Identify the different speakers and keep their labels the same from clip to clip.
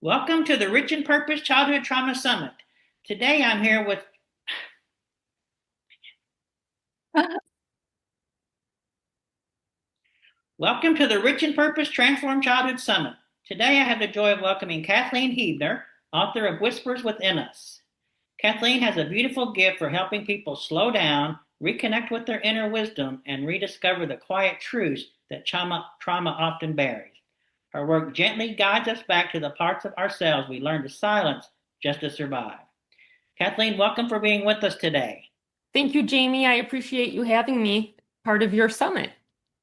Speaker 1: Welcome to the Rich and Purpose Childhood Trauma Summit. Today I'm here with Welcome to the Rich and Purpose Transform Childhood Summit. Today I have the joy of welcoming Kathleen Huebner, author of Whispers Within Us. Kathleen has a beautiful gift for helping people slow down, reconnect with their inner wisdom, and rediscover the quiet truths that trauma often buries. Her work gently guides us back to the parts of ourselves we learn to silence just to survive. Kathleen, welcome for being with us today.
Speaker 2: Thank you, Jamie. I appreciate you having me part of your summit.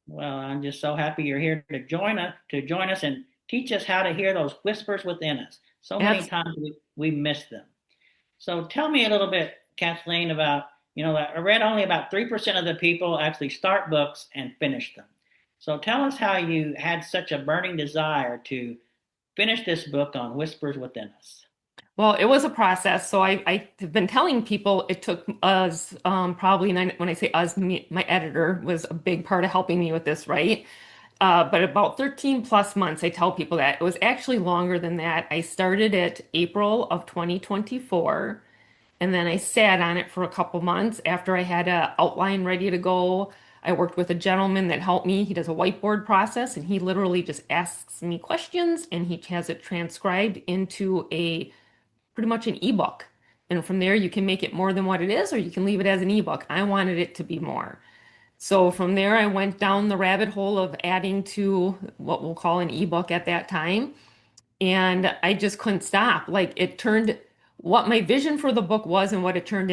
Speaker 1: Well, I'm just so happy you're here to join us and teach us how to hear those whispers within us. So many times we miss them. So tell me a little bit, Kathleen, about, I read only about 3% of the people actually start books and finish them. So tell us how you had such a burning desire to finish this book on Whispers Within Us.
Speaker 2: Well, it was a process. So I've been telling people it took us probably, when I say us, my editor was a big part of helping me with this, right? But about 13 plus months, I tell people that. It was actually longer than that. I started it April of 2024, and then I sat on it for a couple months after I had an outline ready to go. I worked with a gentleman that helped me. He does a whiteboard process, and he literally just asks me questions, and he has it transcribed into pretty much an ebook. And from there, you can make it more than what it is, or you can leave it as an ebook. I wanted it to be more. So from there, I went down the rabbit hole of adding to what we'll call an ebook at that time. And I just couldn't stop. Like, it turned what my vision for the book was and what it turned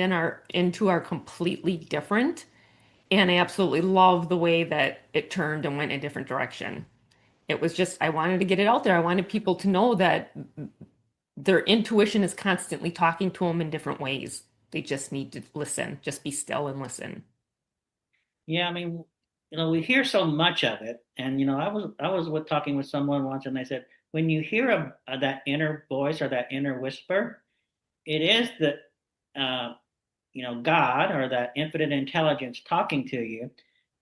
Speaker 2: into are completely different. And I absolutely love the way that it turned and went in a different direction. It was just, I wanted to get it out there. I wanted people to know that their intuition is constantly talking to them in different ways. They just need to listen, just be still and listen.
Speaker 1: Yeah, I mean, we hear so much of it, and I was with talking with someone once, and they said when you hear that inner voice or that inner whisper, it is that uh, God or that infinite intelligence talking to you,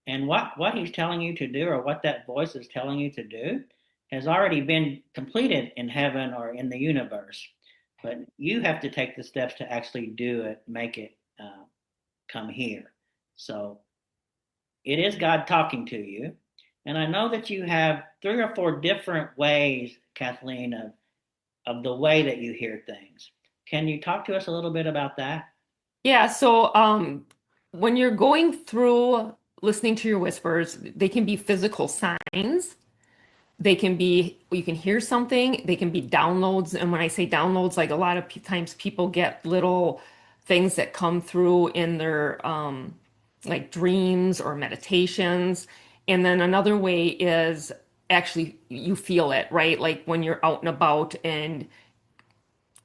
Speaker 1: and what He's telling you to do or what that voice is telling you to do has already been completed in heaven or in the universe, but you have to take the steps to actually do it, make it come here. So it is God talking to you. And I know that you have 3 or 4 different ways, Kathleen, of the way that you hear things. Can you talk to us a little bit about that?
Speaker 2: Yeah, so when you're going through listening to your whispers, they can be physical signs. They can be, you can hear something, they can be downloads. And when I say downloads, like a lot of times people get little things that come through in their like dreams or meditations. And then another way is actually you feel it, right? Like when you're out and about and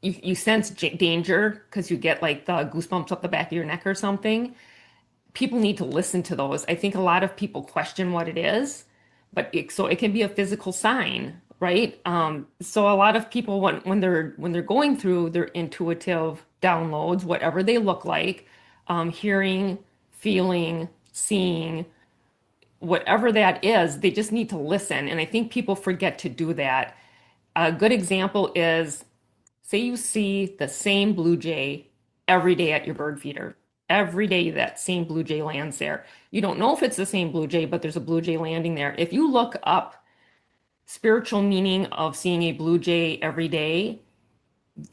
Speaker 2: you sense danger because you get like the goosebumps up the back of your neck or something. People need to listen to those. I think a lot of people question what it is, but so it can be a physical sign, right? So a lot of people when they're going through their intuitive downloads, whatever they look like, hearing, feeling, seeing, whatever that is, they just need to listen. And I think people forget to do that. A good example is say you see the same blue jay every day at your bird feeder. Every day that same blue jay lands there. You don't know if it's the same blue jay, but there's a blue jay landing there. If you look up spiritual meaning of seeing a blue jay every day,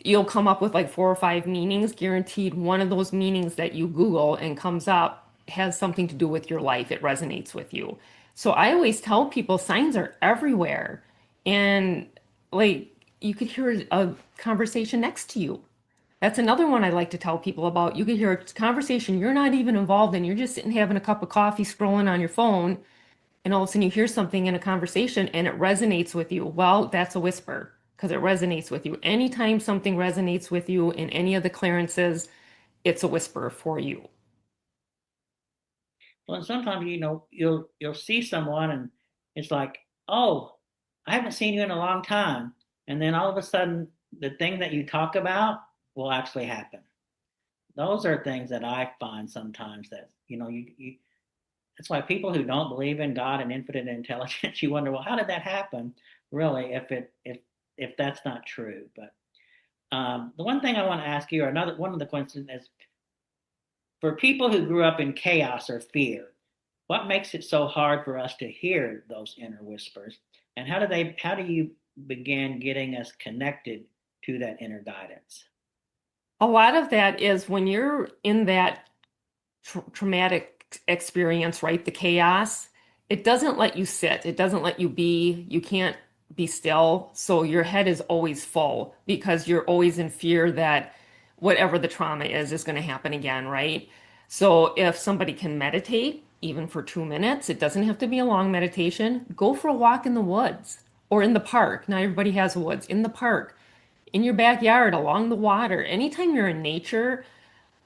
Speaker 2: you'll come up with like 4 or 5 meanings. Guaranteed one of those meanings that you Google and comes up has something to do with your life. It resonates with you. So I always tell people signs are everywhere. And like you could hear a conversation next to you. That's another one I like to tell people about. You could hear a conversation you're not even involved in. You're just sitting having a cup of coffee, scrolling on your phone, and all of a sudden you hear something in a conversation and it resonates with you. Well, that's a whisper because it resonates with you. Anytime something resonates with you in any of the clearances, it's a whisper for you.
Speaker 1: Well, and sometimes you'll see someone and it's like, oh, I haven't seen you in a long time, and then all of a sudden the thing that you talk about will actually happen. Those are things that I find sometimes that you that's why people who don't believe in God and infinite intelligence, you wonder, well, how did that happen? Really, if that's not true. But the one thing I want to ask you, or another one of the questions is, for people who grew up in chaos or fear, what makes it so hard for us to hear those inner whispers? And how do you begin getting us connected to that inner guidance?
Speaker 2: A lot of that is when you're in that traumatic experience, right? The chaos, it doesn't let you sit. It doesn't let you be. You can't be still. So your head is always full because you're always in fear that whatever the trauma is going to happen again, right? So if somebody can meditate, even for 2 minutes, it doesn't have to be a long meditation. Go for a walk in the woods or in the park. Not everybody has woods. In the park, in your backyard, along the water. Anytime you're in nature,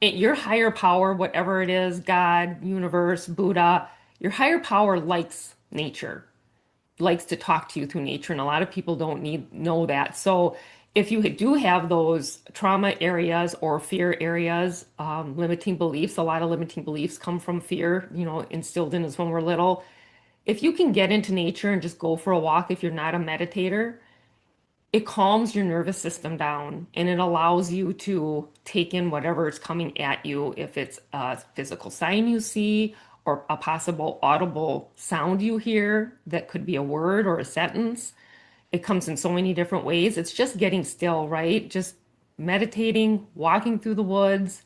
Speaker 2: your higher power, whatever it is, God, universe, Buddha, your higher power likes nature, likes to talk to you through nature, and a lot of people don't know that. So if you do have those trauma areas or fear areas, limiting beliefs, a lot of limiting beliefs come from fear, instilled in us when we're little. If you can get into nature and just go for a walk, if you're not a meditator, it calms your nervous system down and it allows you to take in whatever is coming at you. If it's a physical sign you see or a possible audible sound you hear that could be a word or a sentence, it comes in so many different ways. It's just getting still, right? Just meditating, walking through the woods,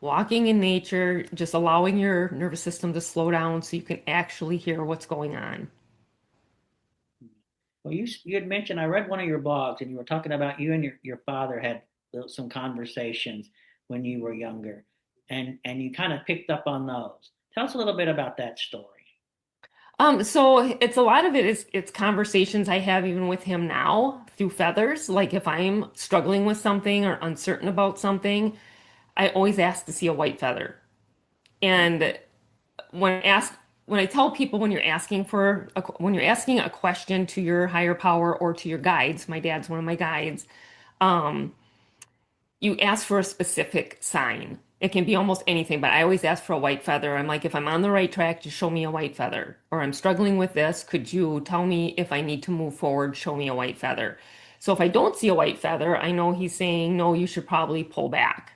Speaker 2: walking in nature, just allowing your nervous system to slow down so you can actually hear what's going on.
Speaker 1: Well, you had mentioned, I read one of your blogs, and you were talking about you and your father had some conversations when you were younger, and you kind of picked up on those. Tell us a little bit about that story.
Speaker 2: So it's a lot of it is it's conversations I have even with him now through feathers. Like if I'm struggling with something or uncertain about something, I always ask to see a white feather. And when asked when I tell people when you're asking a question to your higher power or to your guides, my dad's one of my guides, um, you ask for a specific sign. It can be almost anything, but I always ask for a white feather. I'm like, if I'm on the right track, just show me a white feather. Or I'm struggling with this. Could you tell me if I need to move forward? Show me a white feather. So if I don't see a white feather, I know he's saying, no, you should probably pull back.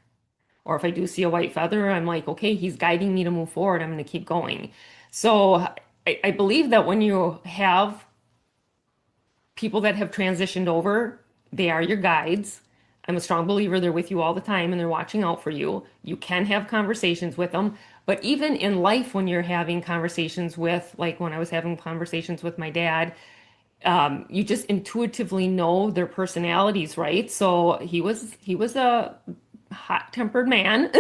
Speaker 2: Or if I do see a white feather, I'm like, okay, he's guiding me to move forward. I'm going to keep going. So I believe that when you have people that have transitioned over, they are your guides. I'm a strong believer they're with you all the time and they're watching out for you. You can have conversations with them. But even in life, when you're having conversations with, like when I was having conversations with my dad, you just intuitively know their personalities, right? So he was a hot-tempered man.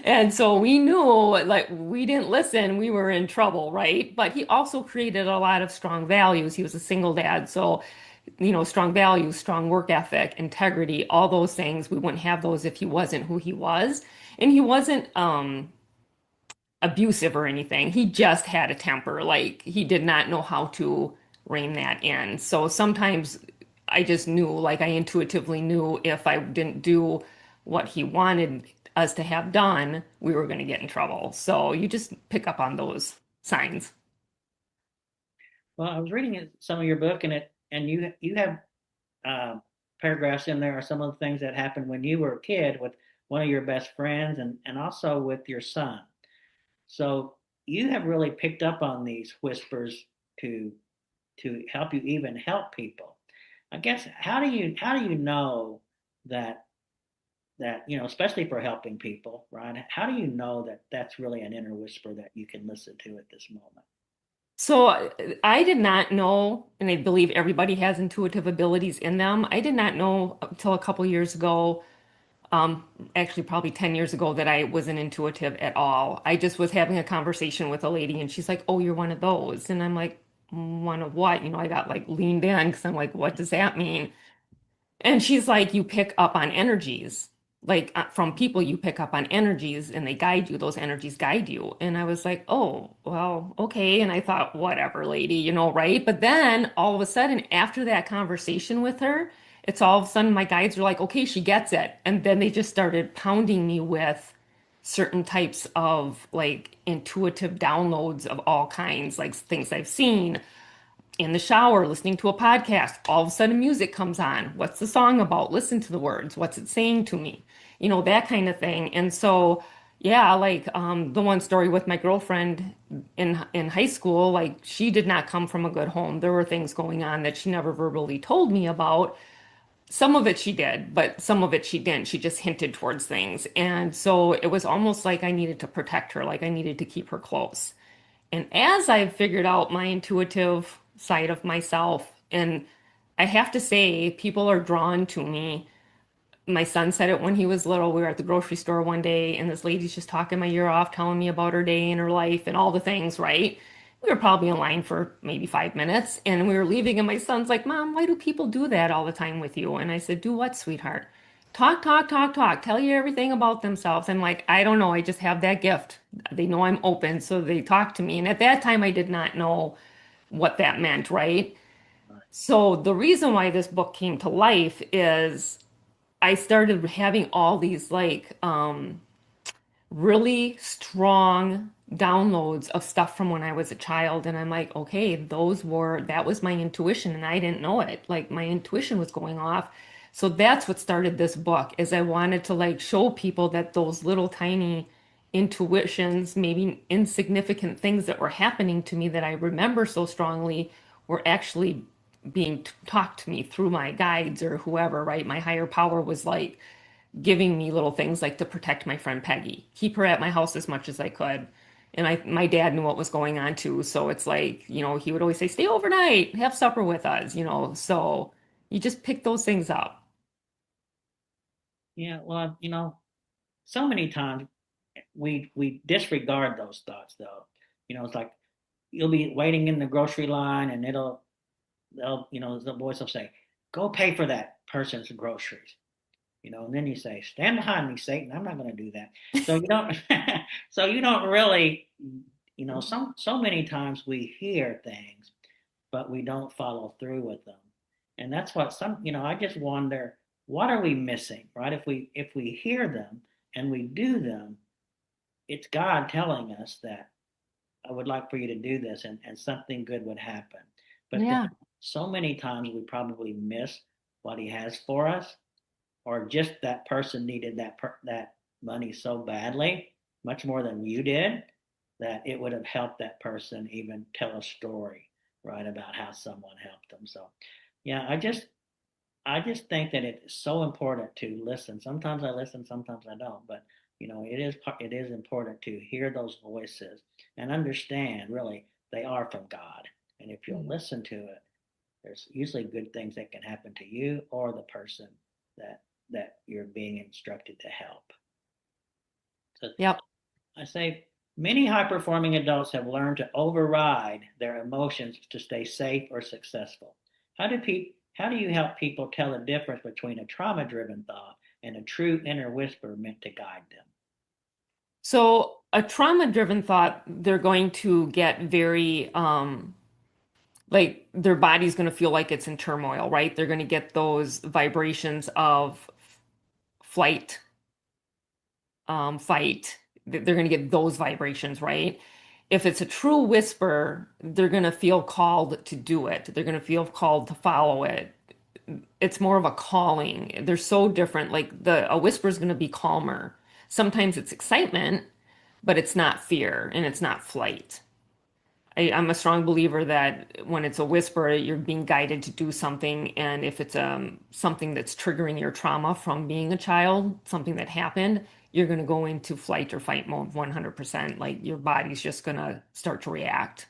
Speaker 2: And so we knew like we didn't listen, we were in trouble, right? But he also created a lot of strong values. He was a single dad, so strong values, strong work ethic, integrity, all those things. We wouldn't have those if he wasn't who he was. And he wasn't abusive or anything. He just had a temper. Like he did not know how to rein that in. So sometimes I just knew, like I intuitively knew if I didn't do what he wanted us to have done, we were going to get in trouble. So you just pick up on those signs.
Speaker 1: Well, I was reading some of your book, and you have uh, paragraphs in there are some of the things that happened when you were a kid with one of your best friends, and also with your son. So you have really picked up on these whispers to help you even help people. I guess how do you know that especially for helping people, right? How do you know that that's really an inner whisper that you can listen to at this moment?
Speaker 2: So I did not know, and I believe everybody has intuitive abilities in them. I did not know until a couple years ago, um, actually probably 10 years ago, that I wasn't intuitive at all. I just was having a conversation with a lady and she's like, "Oh, you're one of those." And I'm like, "One of what?" I got like leaned in because I'm like, "What does that mean?" And she's like, you pick up on energies. Like from people, you pick up on energies and they guide you. Those energies guide you. And I was like, oh, well, okay. And I thought, whatever, lady, right? But then all of a sudden, after that conversation with her, it's all of a sudden my guides were like, okay, she gets it. And then they just started pounding me with certain types of like intuitive downloads of all kinds, like things I've seen in the shower listening to a podcast. All of a sudden music comes on. What's the song about? Listen to the words. What's it saying to me? That kind of thing. And so yeah, like the one story with my girlfriend in high school, like she did not come from a good home. There were things going on that she never verbally told me about. Some of it she did, but some of it she didn't. She just hinted towards things. And so it was almost like I needed to protect her, like I needed to keep her close. And as I've figured out my intuitive side of myself, and I have to say, people are drawn to me. My son said it when he was little. We were at the grocery store one day, and this lady's just talking my ear off, telling me about her day and her life and all the things, right? We were probably in line for maybe 5 minutes, and we were leaving, and my son's like, "Mom, why do people do that all the time with you?" And I said, "Do what, sweetheart?" Talk, talk, talk, talk. Tell you everything about themselves. I'm like, I don't know. I just have that gift. They know I'm open, so they talk to me. And at that time, I did not know what that meant, right? So the reason why this book came to life is I started having all these like really strong downloads of stuff from when I was a child. And I'm like, okay, that was my intuition and I didn't know it. Like my intuition was going off. So that's what started this book is I wanted to like show people that those little tiny intuitions, maybe insignificant things that were happening to me that I remember so strongly were actually being talked to me through my guides or whoever, right? My higher power was like, giving me little things like to protect my friend Peggy, keep her at my house as much as I could. And my dad knew what was going on too. So it's like, he would always say, stay overnight, have supper with us. So you just pick those things up.
Speaker 1: Yeah, well, so many times we disregard those thoughts though. It's like you'll be waiting in the grocery line and they'll the voice will say, go pay for that person's groceries. And then you say, "Stand behind me, Satan. I'm not going to do that." So you don't, so you don't really, so many times we hear things, but we don't follow through with them. And that's what I just wonder, what are we missing, right? If we hear them and we do them, it's God telling us that I would like for you to do this, and something good would happen. But then
Speaker 2: Yeah.
Speaker 1: so many times we probably miss what he has for us, or just that person needed that money so badly, much more than you did, that it would have helped that person even tell a story, right, about how someone helped them. So, yeah, I just think that it's so important to listen. Sometimes I listen, sometimes I don't, but it is important to hear those voices and understand really they are from God. And if you'll
Speaker 2: Mm.
Speaker 1: listen to it, there's usually good things that can happen to you or the person that that you're being instructed to help. So
Speaker 2: Yep.
Speaker 1: I say many high performing adults have learned to override their emotions to stay safe or successful. How do you help people tell the difference between a trauma driven thought and a true inner whisper meant to guide them?
Speaker 2: So a trauma-driven thought, they're going to get very like their body's going to feel like it's in turmoil, right? They're going to get those vibrations of flight, fight. They're going to get those vibrations, right? If it's a true whisper, they're going to feel called to do it. They're going to feel called to follow it. It's more of a calling. They're so different. Like a whisper is going to be calmer. Sometimes it's excitement, but it's not fear and it's not flight. I'm a strong believer that when it's a whisper, you're being guided to do something. And if it's something that's triggering your trauma from being a child, something that happened, you're going to go into flight or fight mode 100%. Like your body's just going to start to react.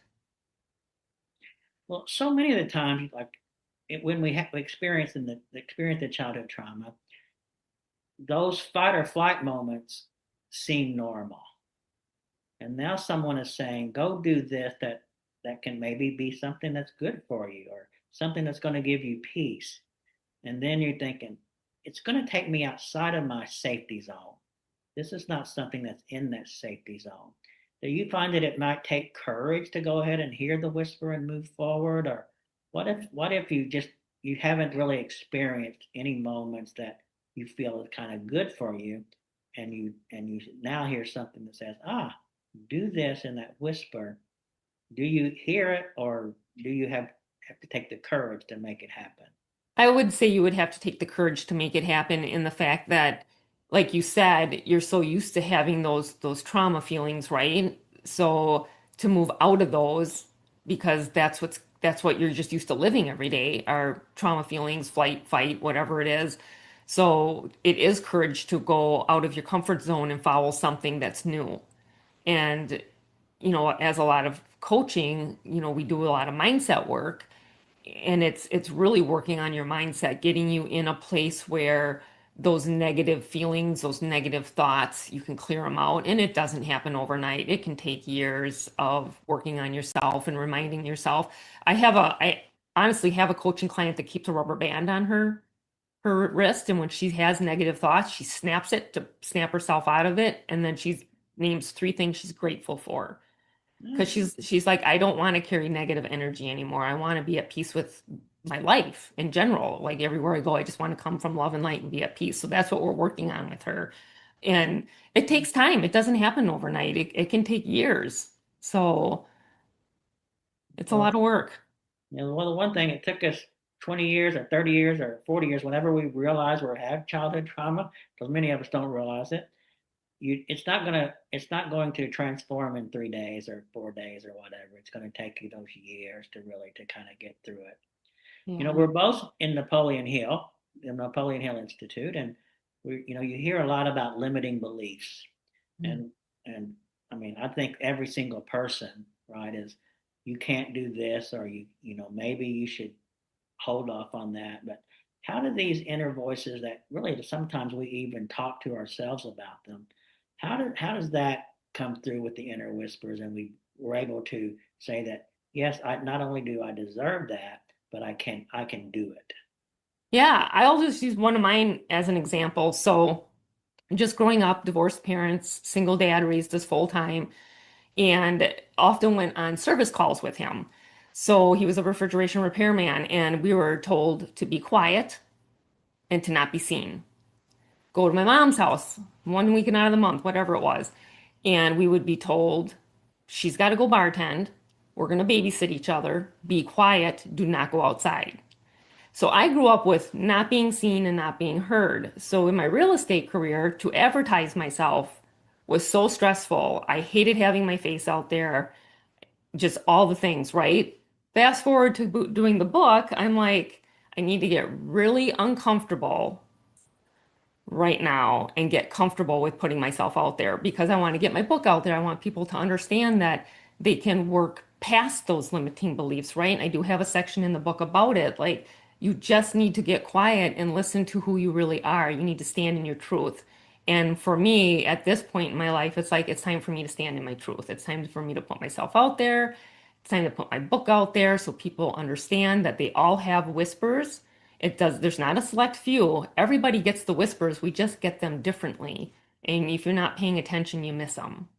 Speaker 1: Well, so many of the times, like when we have experience in the experience of childhood trauma, those fight or flight moments seem normal. And now someone is saying, go do this that can maybe be something that's good for you, or something that's going to give you peace. And then you're thinking, it's going to take me outside of my safety zone. This is not something that's in that safety zone. Do you find that it might take courage to go ahead and hear the whisper and move forward? Or what if you haven't really experienced any moments that you feel is kind of good for you, and you now hear something that says, do this in that whisper. Do you hear it, or do you have to take the courage to make it happen?
Speaker 2: I would say you would have to take the courage to make it happen in the fact that, like you said, you're so used to having those trauma feelings, right? So to move out of those, because that's what you're just used to living every day, are trauma feelings, flight, fight, whatever it is. So it is courage to go out of your comfort zone and follow something that's new. And, as a lot of coaching, we do a lot of mindset work and it's really working on your mindset, getting you in a place where those negative feelings, those negative thoughts, you can clear them out. And it doesn't happen overnight. It can take years of working on yourself and reminding yourself. I honestly have a coaching client that keeps a rubber band on her wrist, and when she has negative thoughts, she snaps it to snap herself out of it, and then she names three things she's grateful for because
Speaker 1: Mm.
Speaker 2: she's like, I don't want to carry negative energy anymore. I want to be at peace with my life in general. Like everywhere I go, I just want to come from love and light and be at peace. So that's what we're working on with her. And it takes time. It doesn't happen overnight. It can take years. So it's a
Speaker 1: Well,
Speaker 2: lot of work.
Speaker 1: well, the one thing, it took us 20 years or 30 years or 40 years, whenever we realize we have childhood trauma, because many of us don't realize it. It's not going to transform in 3 days or 4 days or whatever. It's going to take you those years to really to kind of get through it.
Speaker 2: Yeah.
Speaker 1: We're both in Napoleon Hill, the Napoleon Hill Institute, and you hear a lot about limiting beliefs,
Speaker 2: Mm.
Speaker 1: and and I mean, I think every single person, right, is you can't do this, or maybe you should hold off on that. But how do these inner voices that really sometimes we even talk to ourselves about them, how does that come through with the inner whispers, and we're able to say that, yes, I not only do I deserve that, but I can do it.
Speaker 2: Yeah, I'll just use one of mine as an example. So, just growing up, divorced parents, single dad raised us full time, and often went on service calls with him. So, he was a refrigeration repairman, and we were told to be quiet and to not be seen. Go to my mom's house one weekend out of the month, whatever it was. And we would be told, she's got to go bartend. We're going to babysit each other. Be quiet. Do not go outside. So I grew up with not being seen and not being heard. So in my real estate career, to advertise myself was so stressful. I hated having my face out there, just all the things, right? Fast forward to doing the book, I'm like, I need to get really uncomfortable right now and get comfortable with putting myself out there because I want to get my book out there. I want people to understand that they can work past those limiting beliefs, right? And I do have a section in the book about it. Like, you just need to get quiet and listen to who you really are. You need to stand in your truth. And for me, at this point in my life, it's like it's time for me to stand in my truth. It's time for me to put myself out there. It's time to put my book out there so people understand that they all have whispers. It does, there's not a select few. Everybody gets the whispers. We just get them differently. And if you're not paying attention, you miss them.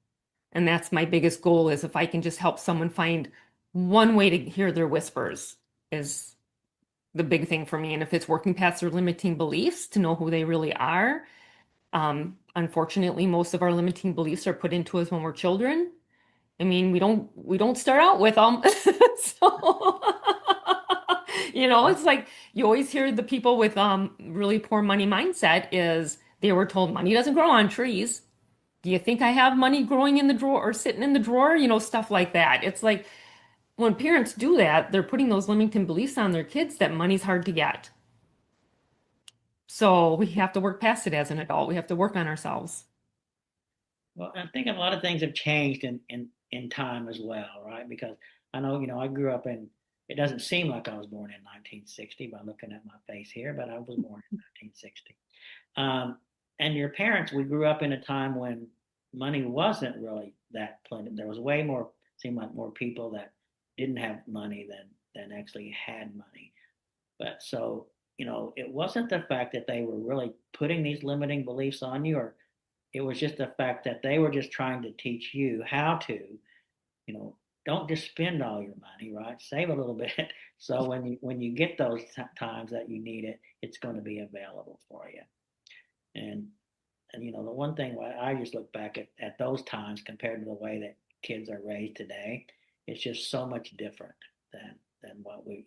Speaker 2: And that's my biggest goal is if I can just help someone find one way to hear their whispers is the big thing for me. And if it's working past their limiting beliefs to know who they really are, unfortunately, most of our limiting beliefs are put into us when we're children. I mean, we don't start out with them. So, it's like you always hear the people with really poor money mindset is they were told money doesn't grow on trees. Do you think I have money growing in the drawer or sitting in the drawer? Stuff like that. It's like when parents do that, they're putting those limiting beliefs on their kids that money's hard to get. So we have to work past it as an adult. We have to work on ourselves.
Speaker 1: Well, I think a lot of things have changed in time as well, right? Because I know, I grew up in, it doesn't seem like I was born in 1960 by looking at my face here, but I was born in 1960. Um, and your parents, we grew up in a time when money wasn't really that plenty. There was way more, seemed like more people that didn't have money than actually had money. But so, it wasn't the fact that they were really putting these limiting beliefs on you, or it was just the fact that they were just trying to teach you how to, you know, don't just spend all your money, right? Save a little bit. So when you get those times that you need it, it's going to be available for you. And the one thing I just look back at those times compared to the way that kids are raised today, it's just so much different than what we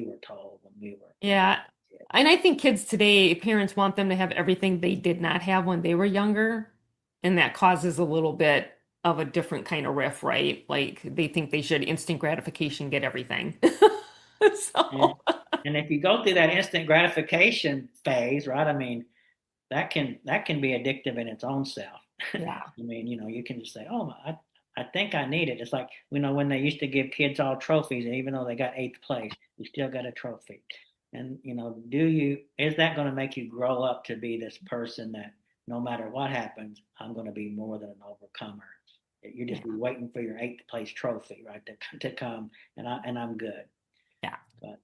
Speaker 1: were told when we were
Speaker 2: Yeah.
Speaker 1: kids.
Speaker 2: And I think kids today, parents want them to have everything they did not have when they were younger. And that causes a little bit of a different kind of riff, right? Like they think they should instant gratification, get everything.
Speaker 1: And
Speaker 2: So,
Speaker 1: and if you go through that instant gratification phase, right? I mean, that can be addictive in its own self.
Speaker 2: yeah.
Speaker 1: I mean, you can just say, "Oh, I think I need it." It's like when they used to give kids all trophies, and even though they got eighth place, you still got a trophy. And is that going to make you grow up to be this person that no matter what happens, I'm going to be more than an overcomer? You're
Speaker 2: Yeah.
Speaker 1: just waiting for your eighth place trophy, right, to come, and I'm good.
Speaker 2: Yeah.
Speaker 1: But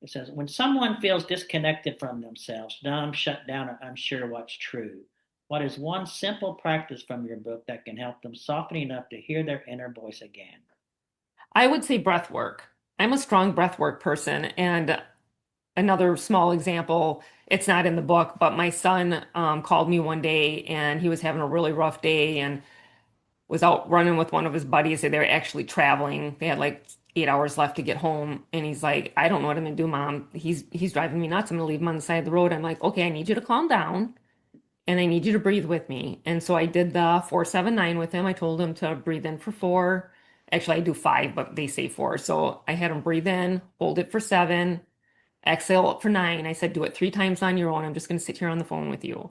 Speaker 1: it says, when someone feels disconnected from themselves, dumb, shut down, or unsure what's true, what is one simple practice from your book that can help them soften enough to hear their inner voice again?
Speaker 2: I would say breath work. I'm a strong breath work person. And another small example, it's not in the book, but my son called me one day and he was having a really rough day and was out running with one of his buddies. They were actually traveling. They had like 8 hours left to get home. And he's like, I don't know what I'm gonna do, Mom. He's driving me nuts. I'm gonna leave him on the side of the road. I'm like, okay, I need you to calm down and I need you to breathe with me. And so I did the 4-7-9 with him. I told him to breathe in for 4. Actually, I do 5, but they say 4. So I had him breathe in, hold it for 7, exhale it for 9. I said, do it 3 times on your own. I'm just gonna sit here on the phone with you.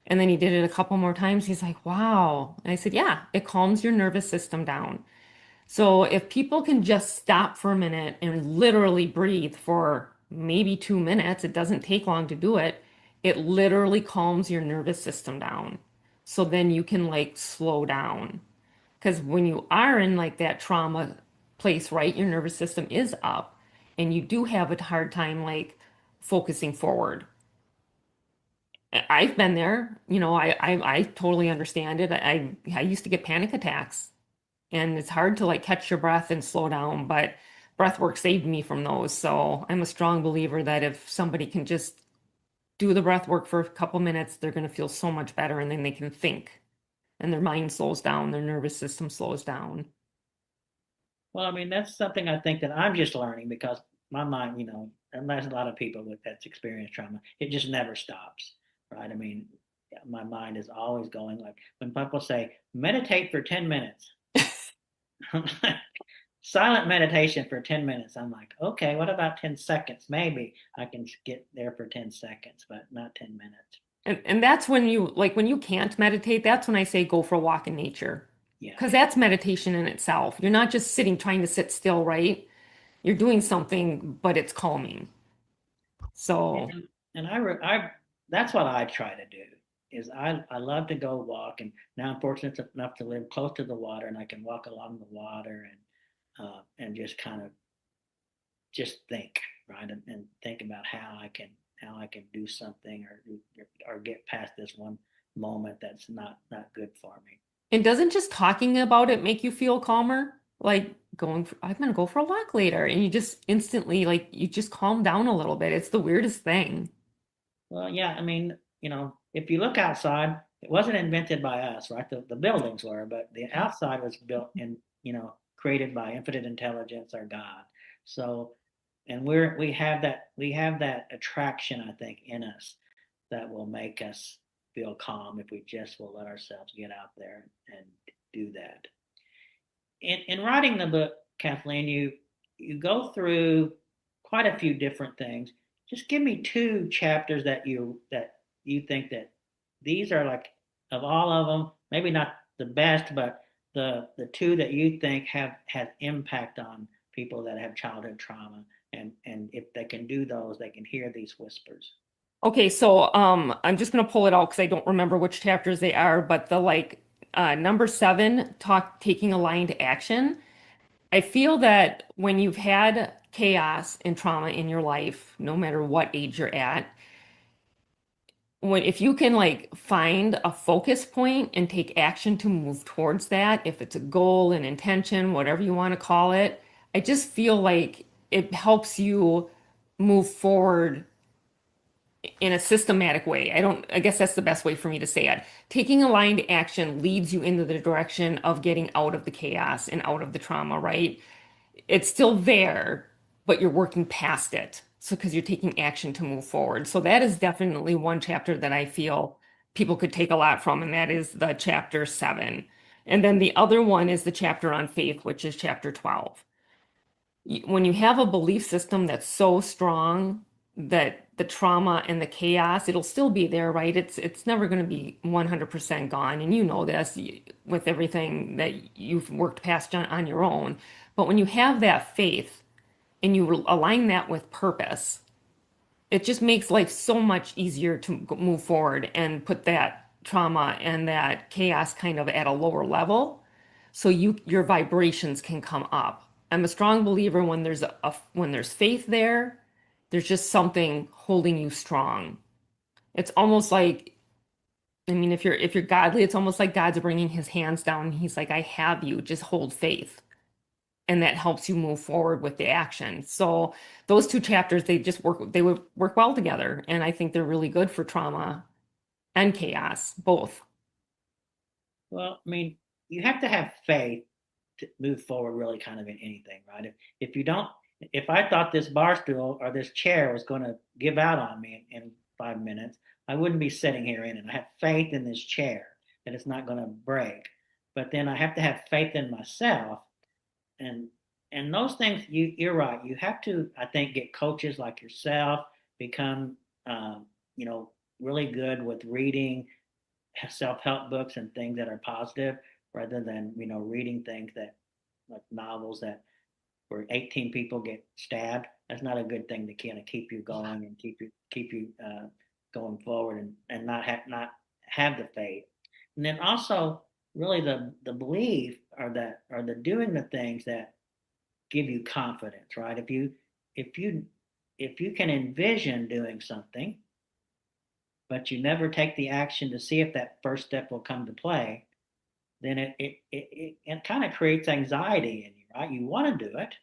Speaker 2: And then he did it a couple more times. He's like, wow. And I said, yeah, it calms your nervous system down. So if people can just stop for a minute and literally breathe for maybe 2 minutes, it doesn't take long to do it. It literally calms your nervous system down. So then you can like slow down. Because when you are in like that trauma place, right, your nervous system is up and you do have a hard time like focusing forward. I've been there, I totally understand it. I used to get panic attacks, and it's hard to like catch your breath and slow down, but breath work saved me from those. So I'm a strong believer that if somebody can just do the breath work for a couple minutes, they're going to feel so much better, and then they can think, and their mind slows down, their nervous system slows down.
Speaker 1: Well, I mean, that's something I think that I'm just learning because my mind, and there's a lot of people with that's experienced trauma. It just never stops, right? I mean, yeah, my mind is always going. Like when people say meditate for 10 minutes, I'm like, silent meditation for 10 minutes. I'm like, okay, what about 10 seconds? Maybe I can get there for 10 seconds, but not 10 minutes.
Speaker 2: And that's when you like when you can't meditate, that's when I say go for a walk in nature.
Speaker 1: Yeah.
Speaker 2: Because that's meditation in itself. You're not just sitting trying to sit still, right? You're doing something, but it's calming. So,
Speaker 1: And that's what I try to do is I love to go walk, and now I'm fortunate enough to live close to the water, and I can walk along the water and just kind of just think, right, and think about how I can do something or get past this one moment that's not good for me.
Speaker 2: and doesn't just talking about it make you feel calmer? Like I'm gonna go for a walk later, and you just instantly like you just calm down a little bit. It's the weirdest thing.
Speaker 1: Well, yeah, I mean, if you look outside, it wasn't invented by us, right? The buildings were, but the outside was built in, created by infinite intelligence or God. So, and we have that attraction, I think, in us that will make us feel calm if we just will let ourselves get out there and do that. In writing the book, Kathleen, you go through quite a few different things. Just give me two chapters that you think that these are like of all of them, maybe not the best, but the two that you think have impact on people that have childhood trauma, and if they can do those, they can hear these whispers.
Speaker 2: Okay, so I'm just gonna pull it out because I don't remember which chapters they are, but the like number 7, talk taking aligned action. I feel that when you've had chaos and trauma in your life, no matter what age you're at, when if you can like find a focus point and take action to move towards that, if it's a goal, an intention, whatever you want to call it, I just feel like it helps you move forward in a systematic way. I guess that's the best way for me to say it. Taking aligned action leads you into the direction of getting out of the chaos and out of the trauma, right? It's still there, but you're working past it. So, because you're taking action to move forward. So, that is definitely one chapter that I feel people could take a lot from, and that is the chapter 7. And then the other one is the chapter on faith, which is chapter 12. When you have a belief system that's so strong that the trauma and the chaos, it'll still be there, right? It's never going to be 100% gone. And you know this with everything that you've worked past on your own. But when you have that faith and you align that with purpose, it just makes life so much easier to move forward and put that trauma and that chaos kind of at a lower level so your vibrations can come up. I'm a strong believer when when there's faith there, there's just something holding you strong. It's almost like, I mean, if you're godly, it's almost like God's bringing his hands down. He's like, I have you, just hold faith. And that helps you move forward with the action. So those two chapters, they would work well together. And I think they're really good for trauma and chaos, both.
Speaker 1: Well, I mean, you have to have faith to move forward really kind of in anything, right? If you don't, if I thought this bar stool or this chair was going to give out on me in 5 minutes, I wouldn't be sitting here in it. I have faith in this chair that it's not going to break. But then I have to have faith in myself, and and those things you're right. You have to, I think, get coaches like yourself, become you know really good with reading self-help books and things that are positive rather than reading things that like novels that where 18 people get stabbed. That's not a good thing to kind of keep you going and keep you going forward, and not have the faith. And then also really the belief or the doing the things that give you confidence, right? If you if you can envision doing something, but you never take the action to see if that first step will come to play, then it kind of creates anxiety in you, right? You want to do it,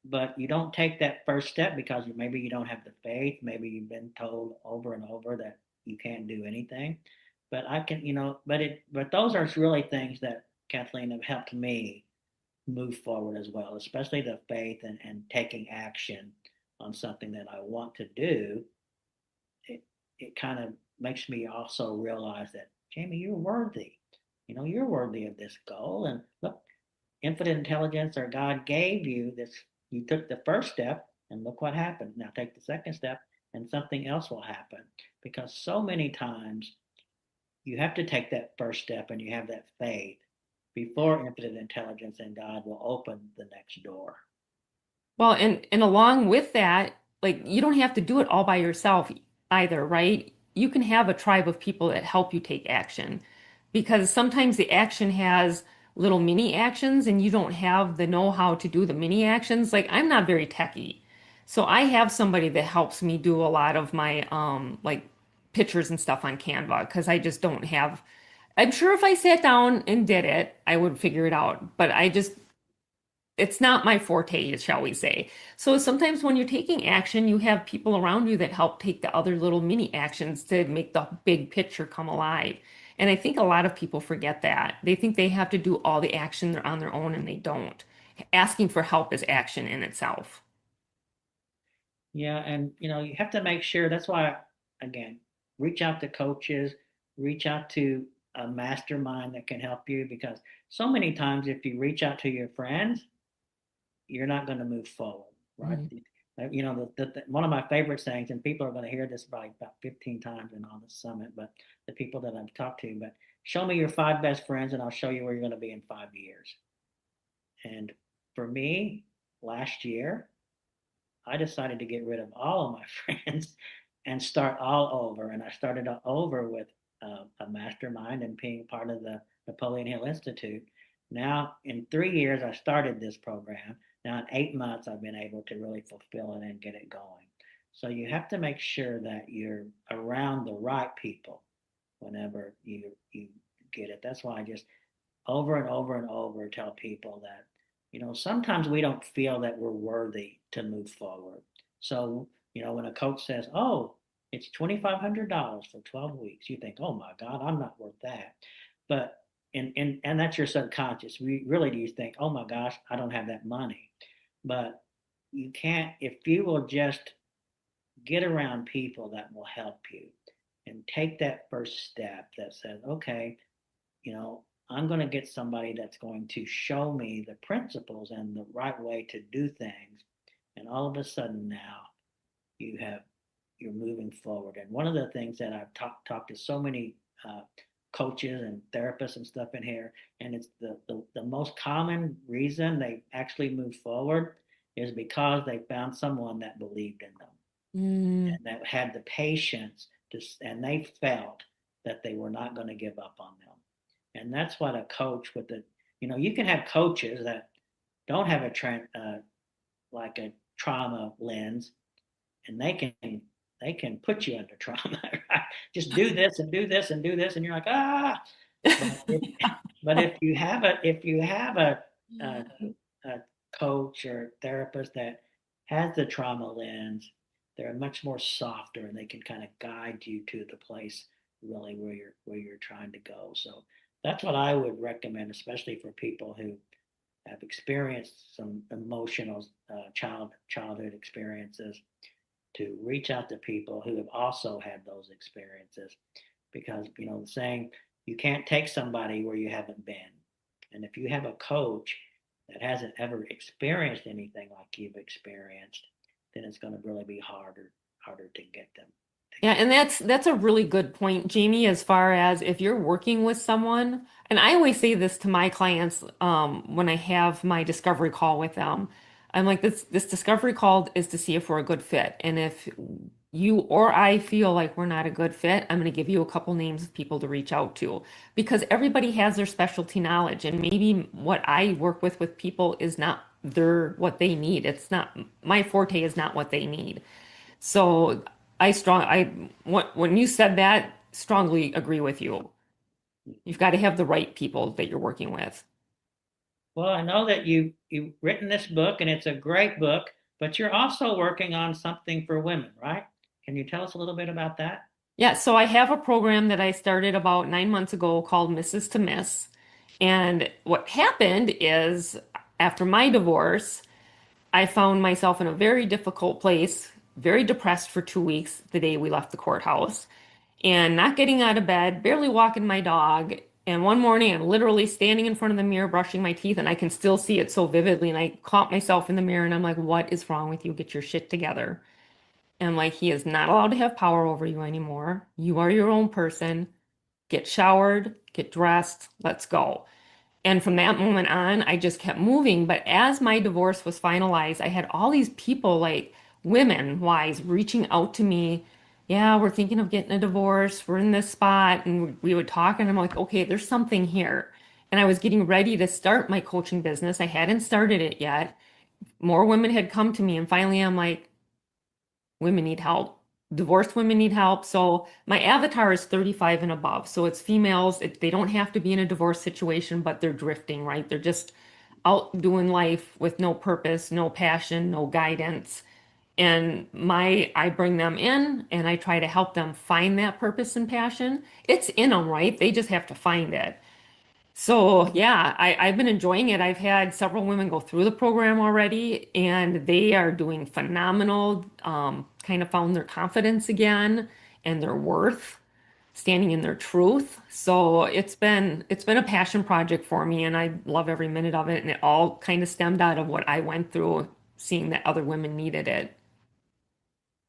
Speaker 1: but you don't take that first step because maybe you don't have the faith. Maybe you've been told over and over that you can't do anything. But I can, but those are really things that Kathleen have helped me move forward as well, especially the faith and taking action on something that I want to do. It, it kind of makes me also realize that, Jamie, you're worthy. You're worthy of this goal. And look, infinite intelligence or God gave you this. You took the first step, and look what happened. Now take the second step, and something else will happen. Because so many times you have to take that first step and you have that faith before infinite intelligence and God will open the next door.
Speaker 2: Well, and along with that, like you don't have to do it all by yourself either, right? You can have a tribe of people that help you take action because sometimes the action has little mini actions and you don't have the know-how to do the mini actions. Like I'm not very techy. So I have somebody that helps me do a lot of my like pictures and stuff on Canva because I just don't have I'm sure if I sat down and did it, I would figure it out. But I just it's not my forte, shall we say. So sometimes when you're taking action, you have people around you that help take the other little mini actions to make the big picture come alive. And I think a lot of people forget that. They think they have to do all the action on their own and they don't. Asking for help is action in itself.
Speaker 1: Yeah, and you have to make sure. That's why, again, reach out to coaches, reach out to a mastermind that can help you because so many times if you reach out to your friends, you're not going to move forward, right?
Speaker 2: Mhm.
Speaker 1: One of my favorite sayings, and people are going to hear this probably about 15 times in on the summit, but the people that I've talked to, but show me your five best friends and I'll show you where you're going to be in 5 years. And for me, last year, I decided to get rid of all of my friends and start all over. And I started over with a mastermind and being part of the Napoleon Hill Institute. Now, in 3 years, I started this program. Now, in 8 months, I've been able to really fulfill it and get it going. So you have to make sure that you're around the right people whenever you get it. That's why I just over and over and over tell people that, sometimes we don't feel that we're worthy to move forward. So, when a coach says, oh, it's $2,500 for 12 weeks, you think, oh my God, I'm not worth that. But, and that's your subconscious. Really do you think, oh my gosh, I don't have that money. But you can't, if you will just get around people that will help you and take that first step that says, okay, I'm going to get somebody that's going to show me the principles and the right way to do things. And all of a sudden now you have, you're moving forward. And one of the things that I've talked to so many coaches and therapists and stuff in here, and it's the most common reason they actually move forward is because they found someone that believed in them
Speaker 2: Mm.
Speaker 1: and that had the patience to, and they felt that they were not going to give up on them. And that's what a coach with the, you can have coaches that don't have like a trauma lens, and they can put you under trauma. Right? Just do this and do this and do this, and you're like ah. But if, but if you have a, a coach or therapist that has the trauma lens, they're much more softer and they can kind of guide you to the place really where you're trying to go. So that's what I would recommend, especially for people who have experienced some emotional childhood experiences, to reach out to people who have also had those experiences, because the saying, you can't take somebody where you haven't been. And if you have a coach that hasn't ever experienced anything like you've experienced, then it's going to really be harder to get them to
Speaker 2: Yeah,
Speaker 1: get.
Speaker 2: and that's a really good point, Jamie, as far as if you're working with someone, and I always say this to my clients when I have my discovery call with them. I'm like, this discovery call is to see if we're a good fit. And if you or I feel like we're not a good fit, I'm going to give you a couple names of people to reach out to because everybody has their specialty knowledge. And maybe what I work with people is not what they need. It's not my forte is not what they need. So when you said that, strongly agree with you. You've got to have the right people that you're working with.
Speaker 1: Well, I know that you've written this book and it's a great book, but you're also working on something for women, right? Can you tell us a little bit about that?
Speaker 2: Yeah, so I have a program that I started about 9 months ago called Mrs. to Miss. And what happened is after my divorce, I found myself in a very difficult place, very depressed for 2 weeks the day we left the courthouse, and not getting out of bed, barely walking my dog. And one morning, I'm literally standing in front of the mirror, brushing my teeth, and I can still see it so vividly. And I caught myself in the mirror and I'm like, what is wrong with you? Get your shit together. And like, he is not allowed to have power over you anymore. You are your own person. Get showered, get dressed, let's go. And from that moment on, I just kept moving. But as my divorce was finalized, I had all these people, like women wise, reaching out to me. Yeah, we're thinking of getting a divorce. We're in this spot. And we would talk, and I'm like, okay, there's something here. And I was getting ready to start my coaching business. I hadn't started it yet. More women had come to me. And finally, I'm like, women need help. Divorced women need help. So my avatar is 35 and above. So it's females. They don't have to be in a divorce situation, but they're drifting, right? They're just out doing life with no purpose, no passion, no guidance. And I bring them in and I try to help them find that purpose and passion. It's in them, right? They just have to find it. So yeah, I've been enjoying it. I've had several women go through the program already, and they are doing phenomenal. Kind of found their confidence again and their worth, standing in their truth. So it's been a passion project for me, and I love every minute of it. And it all kind of stemmed out of what I went through, seeing that other women needed it.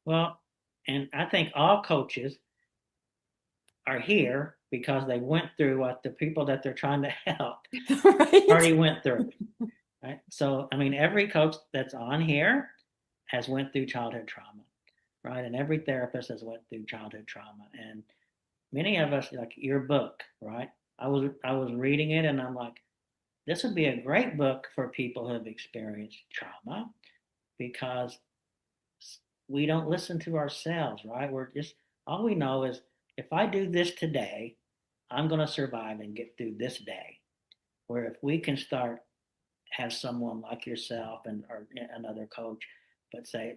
Speaker 1: Well, and I think all coaches are here because they went through what the people that they're trying to help
Speaker 2: Right?
Speaker 1: already went through, right? So, I mean, every coach that's on here has went through childhood trauma, right? And every therapist has went through childhood trauma. And many of us, like your book, right? I was reading it and I'm like, this would be a great book for people who have experienced trauma because we don't listen to ourselves, right? We're just all we know is if I do this today, I'm going to survive and get through this day. Where if we can start have someone like yourself and or another coach, but say,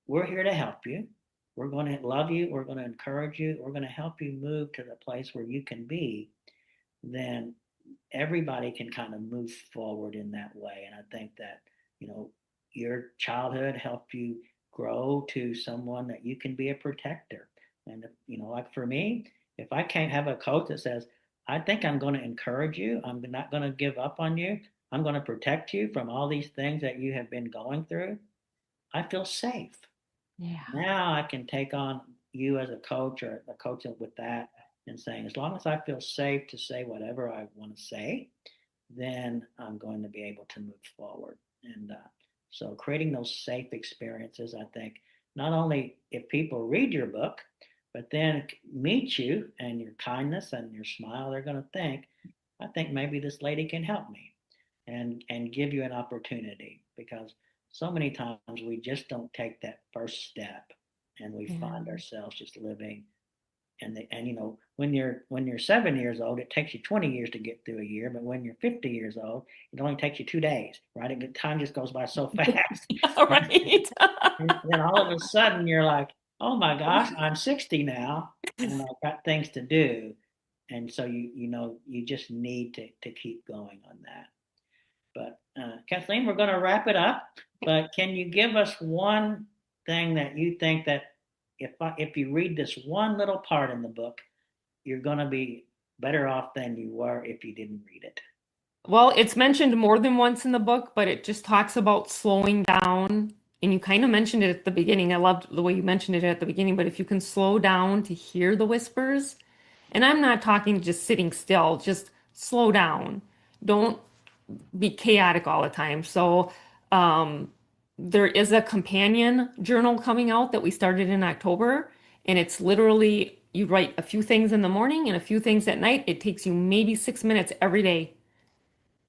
Speaker 1: we're here to help you. We're going to love you. We're going to encourage you. We're going to help you move to the place where you can be. Then everybody can kind of move forward in that way. And I think that, you know, your childhood helped you grow to someone that you can be a protector. And, like for me, if I can't have a coach that says, I think I'm going to encourage you, I'm not going to give up on you, I'm going to protect you from all these things that you have been going through, I feel safe.
Speaker 2: Yeah.
Speaker 1: Now I can take on you as a coach or a coach with that and saying, as long as I feel safe to say whatever I want to say, then I'm going to be able to move forward. And so creating those safe experiences, I think, not only if people read your book, but then meet you and your kindness and your smile, they're going to think, I think maybe this lady can help me and give you an opportunity because so many times we just don't take that first step and we find
Speaker 2: Yeah.
Speaker 1: ourselves just living and when you're 7 years old it takes you 20 years to get through a year, but when you're 50 years old it only takes you 2 days, right? Time just goes by so fast.
Speaker 2: All right.
Speaker 1: And then all of a sudden you're like, oh my gosh, I'm 60 now and I've got things to do. And so you just need to keep going on that. But Kathleen, we're going to wrap it up. But can you give us one thing that you think that if you read this one little part in the book, you're going to be better off than you were if you didn't read it?
Speaker 2: Well, it's mentioned more than once in the book, but it just talks about slowing down. And you kind of mentioned it at the beginning. I loved the way you mentioned it at the beginning, but if you can slow down to hear the whispers, and I'm not talking just sitting still, just slow down. Don't be chaotic all the time. So, um, there is a companion journal coming out that we started in October, and it's literally you write a few things in the morning and a few things at night. It takes you maybe 6 minutes every day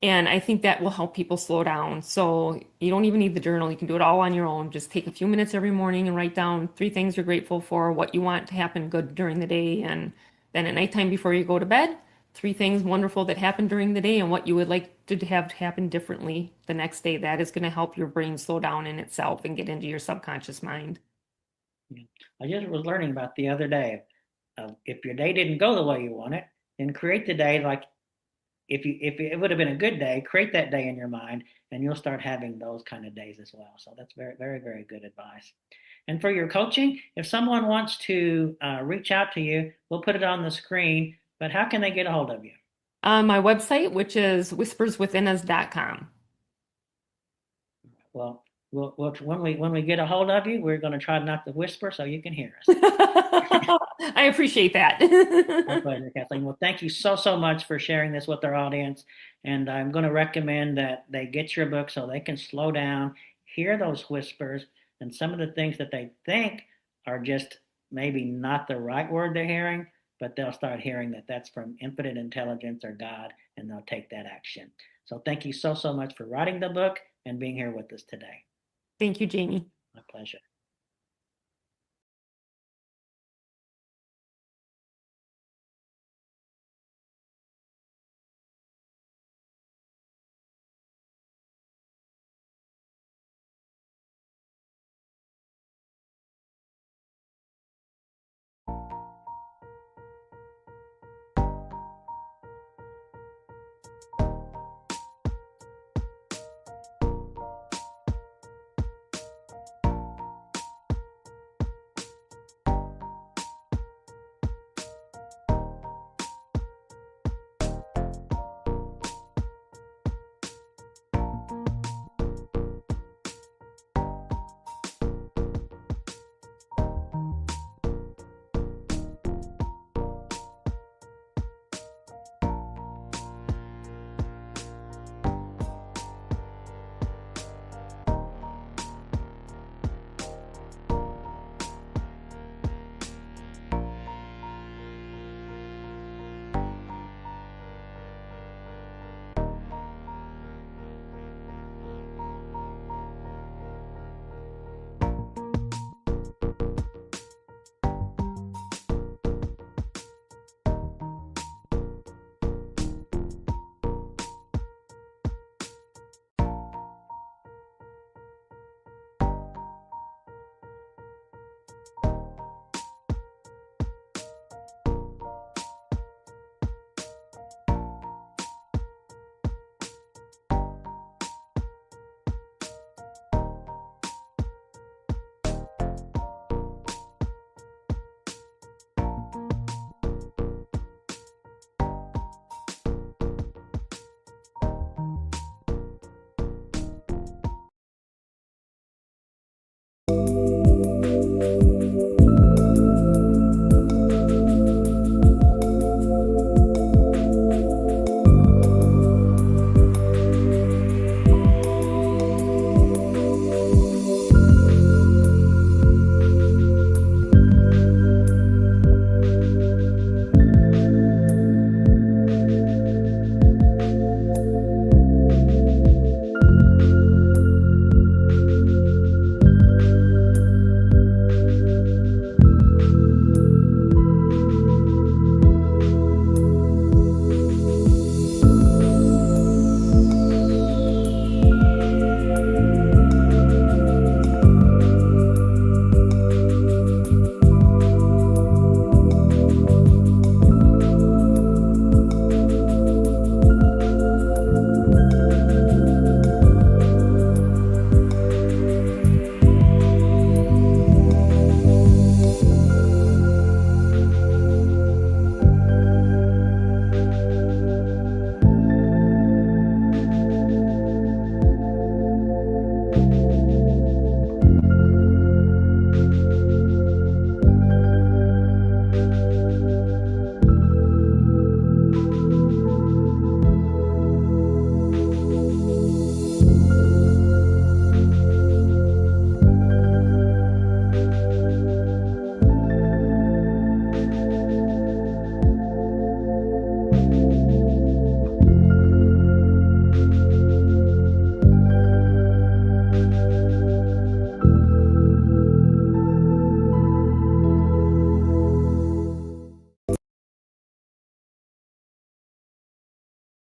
Speaker 2: And I think that will help people slow down. So you don't even need the journal. You can do it all on your own. Just take a few minutes every morning and write down three things you're grateful for, what you want to happen good during the day. And then at nighttime before you go to bed, three things wonderful that happened during the day and what you would like to have happen differently the next day. That is going to help your brain slow down in itself and get into your subconscious mind.
Speaker 1: Yeah. I just was learning about the other day. If your day didn't go the way you want it, then create the day like if it would have been a good day, create that day in your mind, and you'll start having those kind of days as well. So that's very, very, very good advice. And for your coaching, if someone wants to reach out to you, we'll put it on the screen. But how can they get a hold of you?
Speaker 2: My website, which is whisperswithinus.com.
Speaker 1: Well, when we get a hold of you, we're going to try not to whisper so you can hear us.
Speaker 2: I appreciate that.
Speaker 1: My pleasure, Kathleen. Well, thank you so much for sharing this with our audience. And I'm going to recommend that they get your book so they can slow down, hear those whispers, and some of the things that they think are just maybe not the right word they're hearing, but they'll start hearing that that's from infinite intelligence or God, and they'll take that action. So thank you so much for writing the book and being here with us today.
Speaker 2: Thank you, Jamie.
Speaker 1: My pleasure.